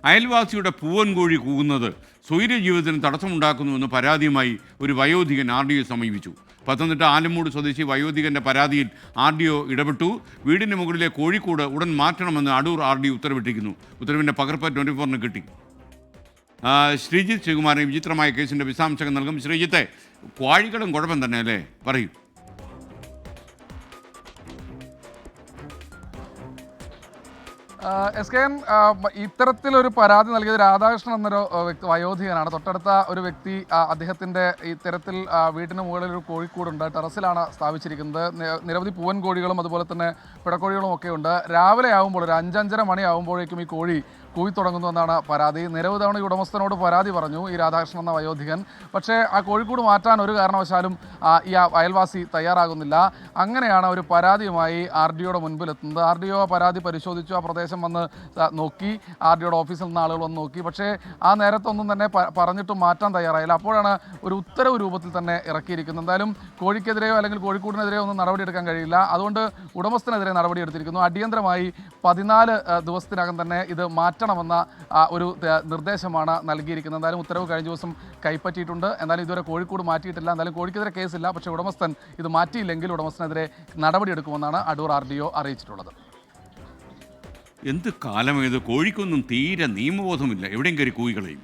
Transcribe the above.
അയൽവാസിയുടെ പൂവൻകോഴി കൂകുന്നത് സ്വൈര്യ ജീവിതത്തിന് തടസ്സമുണ്ടാക്കുന്നുവെന്ന് പരാതിയുമായി ഒരു വയോധികൻ RDO സമീപിച്ചു. പത്തനംതിട്ട ആലമ്മൂട് സ്വദേശി വയോധികൻ്റെ പരാതിയിൽ RDO ഇടപെട്ടു. വീടിന് മുകളിലെ കോഴിക്കൂട് ഉടൻ മാറ്റണമെന്ന് അടൂർ RDO ഉത്തരവിട്ടിരിക്കുന്നു. ഉത്തരവിൻ്റെ പകർപ്പ് 24-ന് കിട്ടി. ശ്രീജിത്ത് ശ്രീകുമാരൻ വിചിത്രമായ കേസിൻ്റെ വിശദാംശങ്ങൾ നൽകും. ശ്രീജിത്തെ, കോഴികളും കുഴപ്പം തന്നെ അല്ലേ? പറയൂ. SKN ഇത്തരത്തിലൊരു പരാതി നൽകിയത് രാധാകൃഷ്ണൻ എന്നൊരു വയോധികനാണ്. തൊട്ടടുത്ത ഒരു വ്യക്തി അദ്ദേഹത്തിൻ്റെ ഇത്തരത്തിൽ വീടിന് മുകളിൽ ഒരു കോഴിക്കൂടുണ്ട്, ടെറസിലാണ് സ്ഥാപിച്ചിരിക്കുന്നത്. നിരവധി പൂവൻ കോഴികളും അതുപോലെ തന്നെ പിടക്കോഴികളും ഒക്കെ ഉണ്ട്. രാവിലെ ആകുമ്പോൾ ഒരു 5-5:30 മണി ആകുമ്പോഴേക്കും ഈ കോഴി കൂവി തുടങ്ങുന്നുവെന്നാണ് പരാതി. നിരവധി തവണ ഈ ഉടമസ്ഥനോട് പരാതി പറഞ്ഞു ഈ രാധാകൃഷ്ണൻ എന്ന വയോധികൻ. പക്ഷേ ആ കോഴിക്കൂട് മാറ്റാൻ ഒരു കാരണവശാലും ഈ അയൽവാസി തയ്യാറാകുന്നില്ല. അങ്ങനെയാണ് ഒരു പരാതിയുമായി RDOയുടെ മുൻപിലെത്തുന്നത്. RDO പരാതി പരിശോധിച്ചു, ആ പ്രദേശം വന്ന് നോക്കി, RDOയുടെ ഓഫീസിൽ നിന്ന് ആളുകൾ വന്ന് നോക്കി. പക്ഷേ ആ നേരത്തൊന്നും തന്നെ പറഞ്ഞിട്ടും മാറ്റാൻ തയ്യാറായില്ല. അപ്പോഴാണ് ഒരു ഉത്തരവ് രൂപത്തിൽ തന്നെ ഇറക്കിയിരിക്കുന്നത്. എന്തായാലും കോഴിക്കെതിരെയോ അല്ലെങ്കിൽ കോഴിക്കൂടിനെതിരെയോ ഒന്നും നടപടിയെടുക്കാൻ കഴിയില്ല. അതുകൊണ്ട് ഉടമസ്ഥനെതിരെ നടപടിയെടുത്തിരിക്കുന്നു. അടിയന്തരമായി 14 ദിവസത്തിനകം തന്നെ ഇത് മാറ്റണമെന്ന ഒരു നിർദ്ദേശമാണ് നൽകിയിരിക്കുന്നത്. എന്തായാലും ഉത്തരവ് കഴിഞ്ഞ ദിവസം കൈപ്പറ്റിയിട്ടുണ്ട്. എന്നാലും ഇതുവരെ കോഴിക്കൂട് മാറ്റിയിട്ടില്ല. എന്തായാലും കോഴിക്കെതിരെ കേസില്ല. പക്ഷേ ഉടമസ്ഥൻ ഇത് മാറ്റിയില്ലെങ്കിൽ ഉടമസ്ഥനെതിരെ നടപടിയെടുക്കുമെന്നാണ് അടൂർ RDO അറിയിച്ചിട്ടുള്ളത്. എന്ത് കാലമേത്, കോഴിക്കൊന്നും തീരെ നിയമബോധമില്ല, എവിടെയും കയറി കൂയികളെയും.